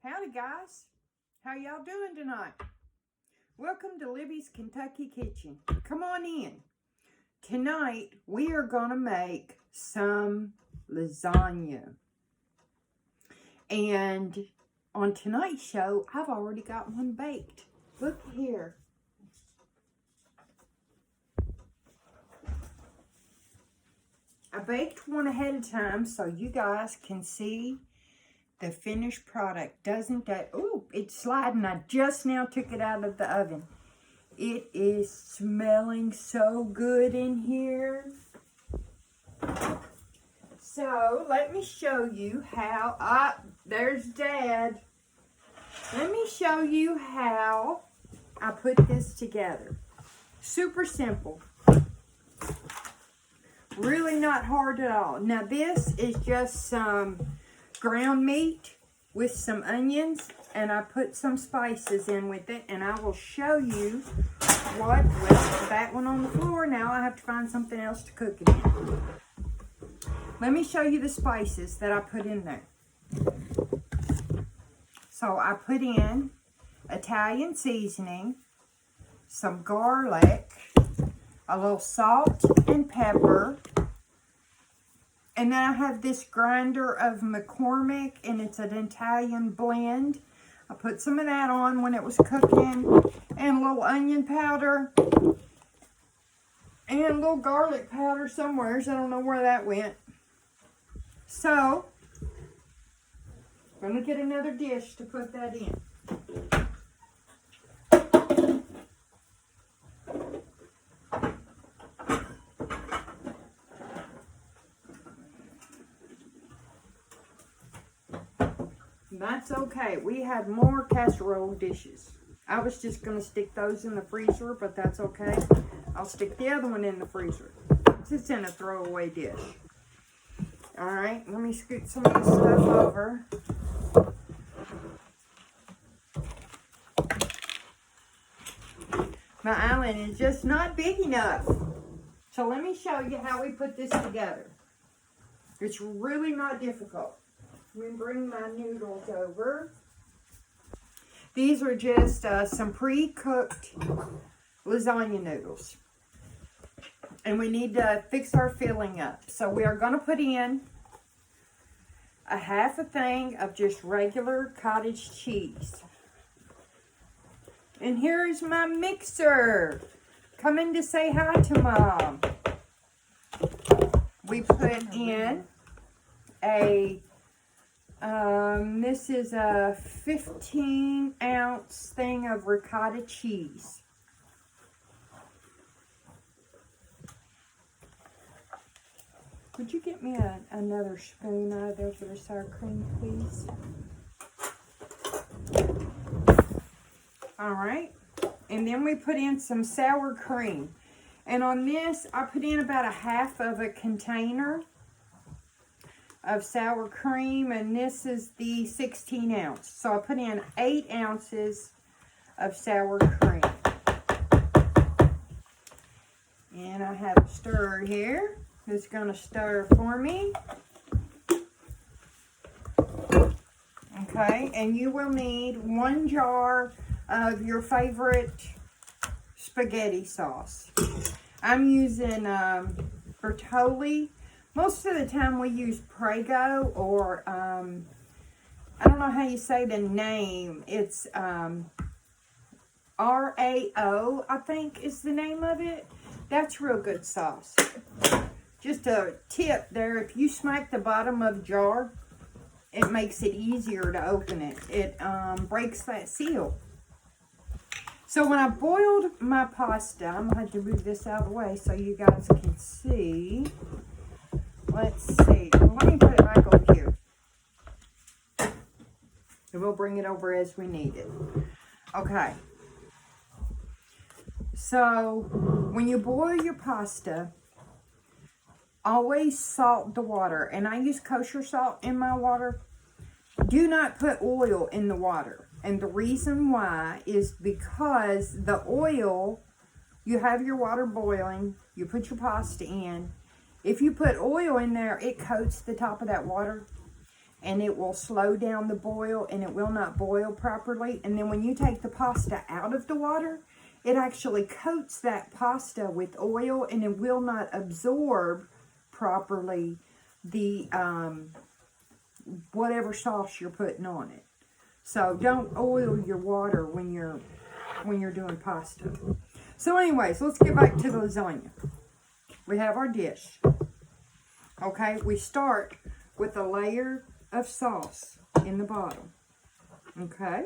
Howdy guys, how y'all doing tonight? Welcome to Libby's Kentucky Kitchen. Come on in. Tonight we are gonna make some lasagna. And on tonight's show, I've already got one baked. Look here. I baked one ahead of time so you guys can see the finished product. Doesn't that, oh, it's sliding. I just now took it out of the oven. It is smelling so good in here. So let me show you how, there's Dad. Let me show you how I put this together. Super simple. Really not hard at all. Now this is just some ground meat with some onions, and I put some spices in with it, and I will show you well, that one on the floor. Now I have to find something else to cook it in. Let me show you the spices that I put in there. So I put in Italian seasoning, some garlic, a little salt and pepper, and then I have this grinder of McCormick, and it's an Italian blend. I put some of that on when it was cooking, and a little onion powder, and a little garlic powder somewhere. I don't know where that went. So, I'm going to get another dish to put that in. That's okay. We had more casserole dishes. I was just going to stick those in the freezer, but that's okay. I'll stick the other one in the freezer. It's just in a throwaway dish. Alright, let me scoot some of this stuff over. My island is just not big enough. So let me show you how we put this together. It's really not difficult. Let me bring my noodles over. These are just some pre-cooked lasagna noodles. And we need to fix our filling up. So we are going to put in a half a thing of just regular cottage cheese. And here is my mixer. Coming to say hi to Mom. We put in a... this is a 15-ounce thing of ricotta cheese. Would you get me another spoon out of there for the sour cream, please? Alright. And then we put in some sour cream. And on this, I put in about a half of a container of sour cream, and this is the 16 ounce. So I put in 8 ounces of sour cream. And I have a stirrer here. It's going to stir for me. Okay, and you will need 1 jar of your favorite spaghetti sauce. I'm using Bertolli. Most of the time we use Prego, or I don't know how you say the name. It's R-A-O, I think is the name of it. That's real good sauce. Just a tip there, if you smack the bottom of the jar, it makes it easier to open it. It breaks that seal. So when I boiled my pasta, I'm going to have to move this out of the way so you guys can see. Let's see. Well, let me put it back over here. And we'll bring it over as we need it. Okay. So, when you boil your pasta, always salt the water. And I use kosher salt in my water. Do not put oil in the water. And the reason why is because the oil, you have your water boiling, you put your pasta in. If you put oil in there, it coats the top of that water. and it will slow down the boil, and it will not boil properly. And then when you take the pasta out of the water, it actually coats that pasta with oil, and it will not absorb properly the whatever sauce you're putting on it. So don't oil your water when you're doing pasta. So anyways, let's get back to the lasagna. We have our dish. Okay, we start with a layer of sauce in the bottom. Okay.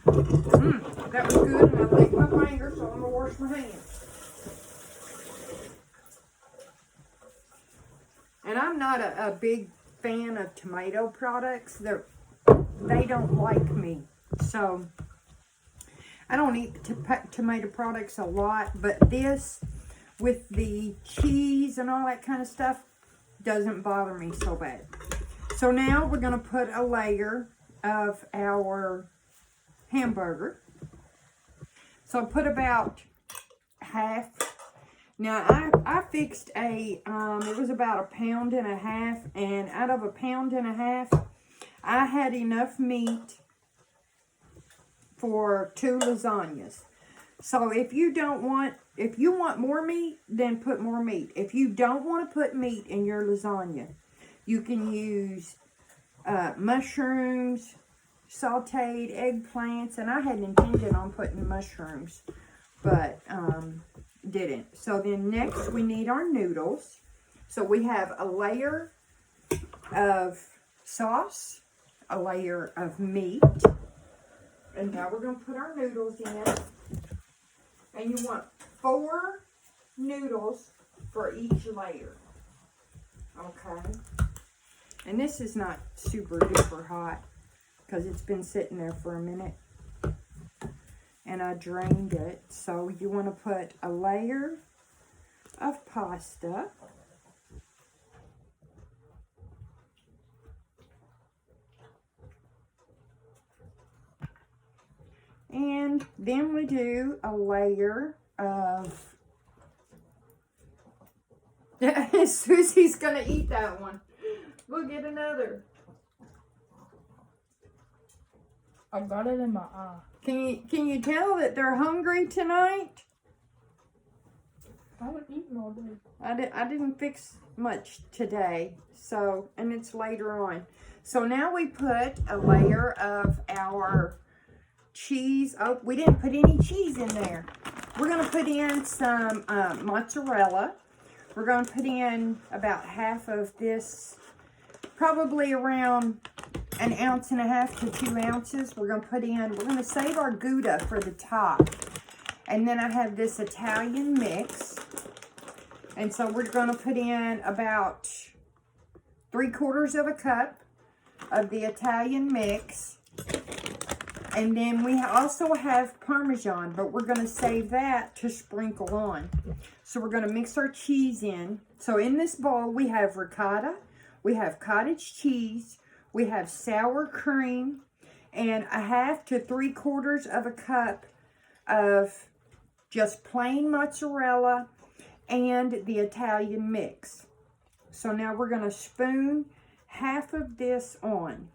That was good, and I licked my fingers, so I'm gonna wash my hands. And I'm not a big fan of tomato products. They don't like me, so I don't eat tomato products a lot. But this, with the cheese and all that kind of stuff, doesn't bother me so bad. So now we're gonna put a layer of our hamburger. So I put about half. Now I fixed it was about 1.5 pounds, and out of 1.5 pounds, I had enough meat for 2 lasagnas. So if you want more meat, then put more meat. If you don't want to put meat in your lasagna, you can use mushrooms, sauteed eggplants, and I had intended on putting mushrooms, but didn't. So then next we need our noodles. So we have a layer of sauce, a layer of meat, and now we're going to put our noodles in. And you want 4 noodles for each layer. Okay. And this is not super duper hot because it's been sitting there for a minute. And I drained it. So you want to put a layer of pasta. And then we do a layer of... Susie's going to eat that one. We'll get another. I got it in my eye. Can you tell that they're hungry tonight? I haven't eaten all day. I didn't fix much today, so, and it's later on. So now we put a layer of our cheese. Oh, we didn't put any cheese in there. We're going to put in some mozzarella. We're going to put in about half of this, probably around 1.5 ounces to 2 ounces. We're going to save our Gouda for the top. And then I have this Italian mix. And so we're going to put in about 3/4 cup of the Italian mix. And then we also have Parmesan, but we're going to save that to sprinkle on. So we're going to mix our cheese in. So in this bowl, we have ricotta, we have cottage cheese, we have sour cream, and 1/2 to 3/4 cup of just plain mozzarella and the Italian mix. So now we're going to spoon half of this on.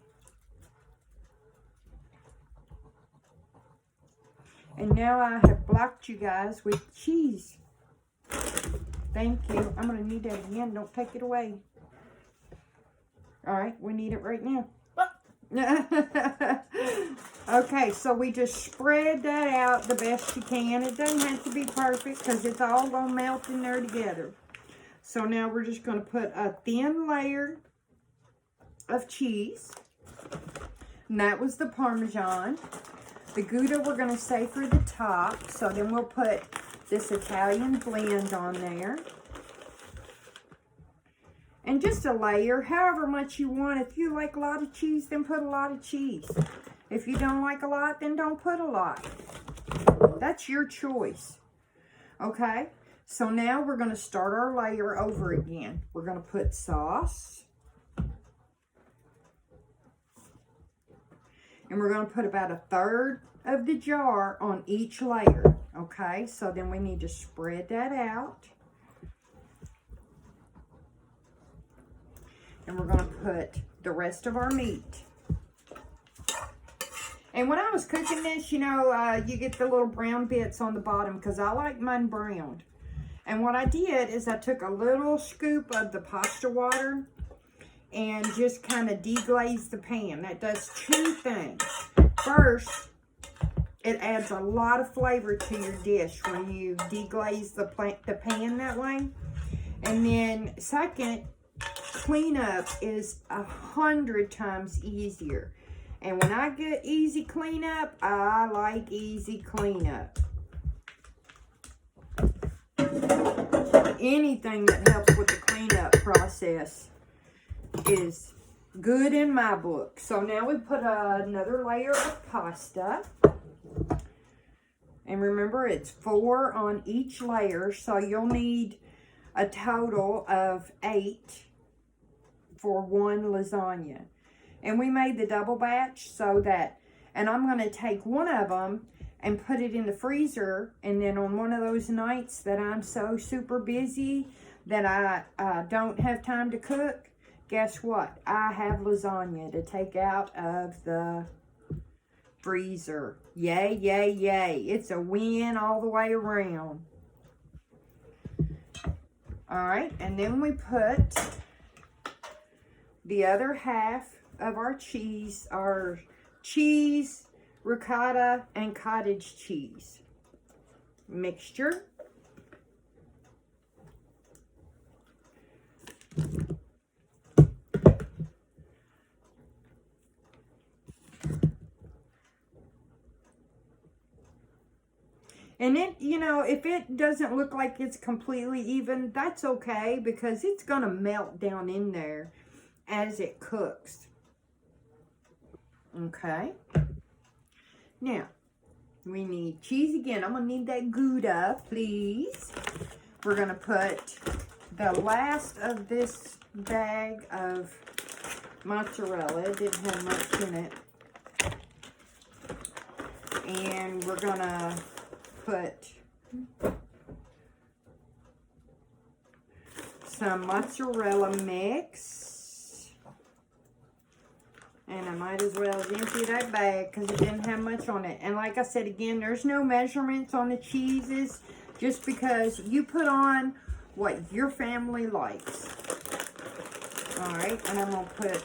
And now I have blocked you guys with cheese. Thank you. I'm going to need that again. Don't take it away. All right, we need it right now. Okay, so we just spread that out the best you can. It doesn't have to be perfect because it's all going to melt in there together. So now we're just going to put a thin layer of cheese. And that was the Parmesan. The Gouda we're going to save for the top. So then we'll put this Italian blend on there. And just a layer, however much you want. If you like a lot of cheese, then put a lot of cheese. If you don't like a lot, then don't put a lot. That's your choice. Okay? So now we're going to start our layer over again. We're going to put sauce. And we're going to put about 1/3 of the jar on each layer. Okay? So then we need to spread that out. And we're going to put the rest of our meat. And when I was cooking this, you know, you get the little brown bits on the bottom because I like mine browned. And what I did is I took a little scoop of the pasta water and just kind of deglazed the pan. That does two things. First, it adds a lot of flavor to your dish when you deglaze the pan that way. And then second, cleanup is 100 times easier. And when I get easy cleanup, I like easy cleanup. Anything that helps with the cleanup process is good in my book. So now we put another layer of pasta. And remember, it's 4 on each layer. So you'll need a total of 8 for one lasagna. And we made the double batch so that, and I'm going to take one of them and put it in the freezer. And then on one of those nights that I'm so super busy that I don't have time to cook, guess what? I have lasagna to take out of the freezer. Yay, yay, yay. It's a win all the way around. All right, and then we put the other half of our cheese, ricotta, and cottage cheese mixture. And it, you know, if it doesn't look like it's completely even, that's okay because it's going to melt down in there as it cooks. Okay. Now, we need cheese again. I'm going to need that Gouda, please. We're going to put the last of this bag of mozzarella. It didn't have much in it. And we're going to put some mozzarella mix. And I might as well empty that bag because it didn't have much on it. And like I said again, there's no measurements on the cheeses. Just because you put on what your family likes. Alright, and I'm going to put,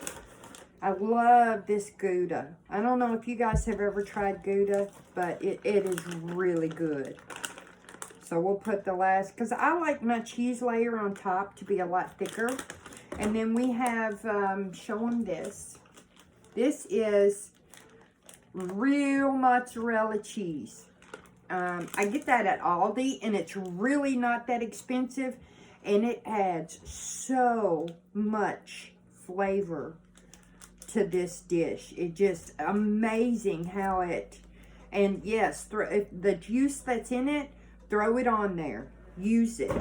I love this Gouda. I don't know if you guys have ever tried Gouda, but it is really good. So we'll put the last, because I like my cheese layer on top to be a lot thicker. And then we have, show them this. This is real mozzarella cheese. I get that at Aldi, and it's really not that expensive. And it adds so much flavor to this dish. It's just amazing how it, and yes, the juice that's in it, throw it on there. Use it.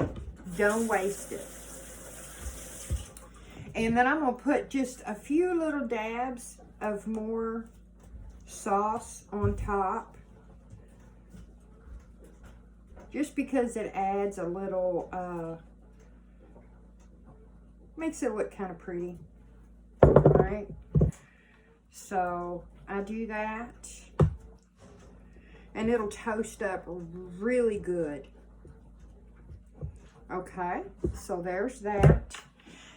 Don't waste it. And then I'm going to put just a few little dabs of more sauce on top. Just because it adds a little, makes it look kind of pretty. Alright. So, I do that. And it'll toast up really good. Okay. So, there's that.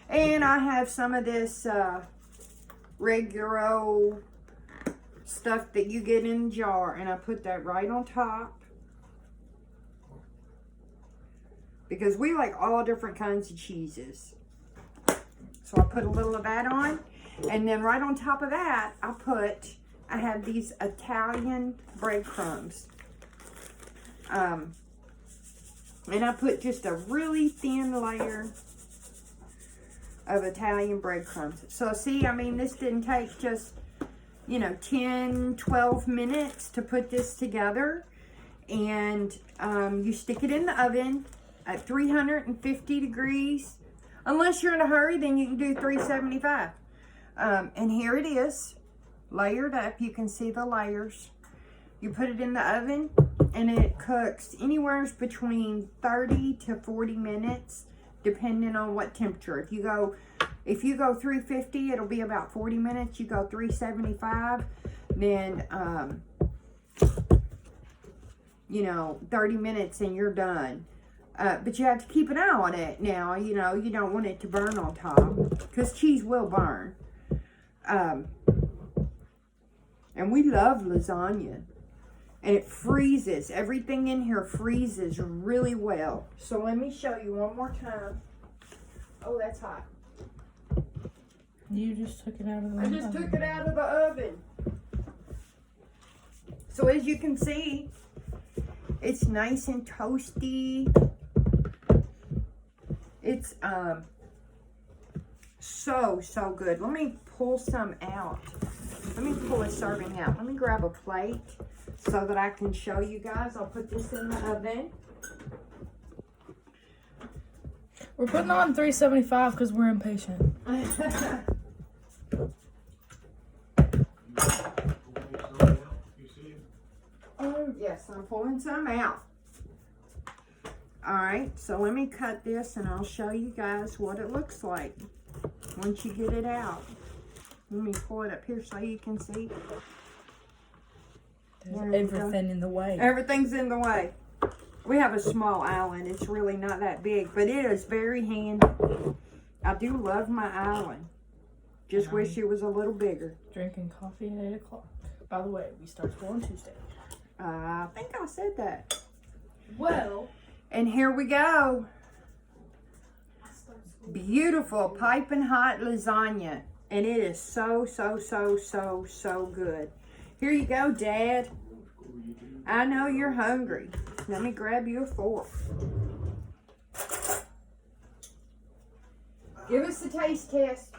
And I have some of this regular stuff that you get in a jar. And I put that right on top. Because we like all different kinds of cheeses. So I put a little of that on. And then right on top of that, I have these Italian breadcrumbs. And I put just a really thin layer of Italian breadcrumbs. So see, I mean, this didn't take just, 10, 12 minutes to put this together. And you stick it in the oven at 350 degrees. Unless you're in a hurry, then you can do 375. And here it is, layered up. You can see the layers. You put it in the oven, and it cooks anywhere between 30 to 40 minutes, depending on what temperature. If you go 350, it'll be about 40 minutes. You go 375, then, you know, 30 minutes and you're done. But you have to keep an eye on it now. You know, you don't want it to burn on top because cheese will burn. And we love lasagna. And it freezes. Everything in here freezes really well. So let me show you one more time. Oh, that's hot. You just took it out of the I oven. just took it out of the oven. So as you can see, it's nice and toasty. It's so good. Let me pull some out. Let me pull a serving out. Let me grab a plate so that I can show you guys. I'll put this in the oven. We're putting on 375 because we're impatient. Oh, yes, I'm pulling some out. Alright, so let me cut this and I'll show you guys what it looks like once you get it out. Let me pull it up here so you can see. There's everything in the way. Everything's in the way. We have a small island. It's really not that big, but it is very handy. I do love my island. Just wish it was a little bigger. Drinking coffee at 8 o'clock. By the way, we start school on Tuesday. I think I said that. Well. And here we go. Beautiful piping hot lasagna. And it is so good. Here you go, Dad. I know you're hungry. Let me grab you a fork. Give us the taste test.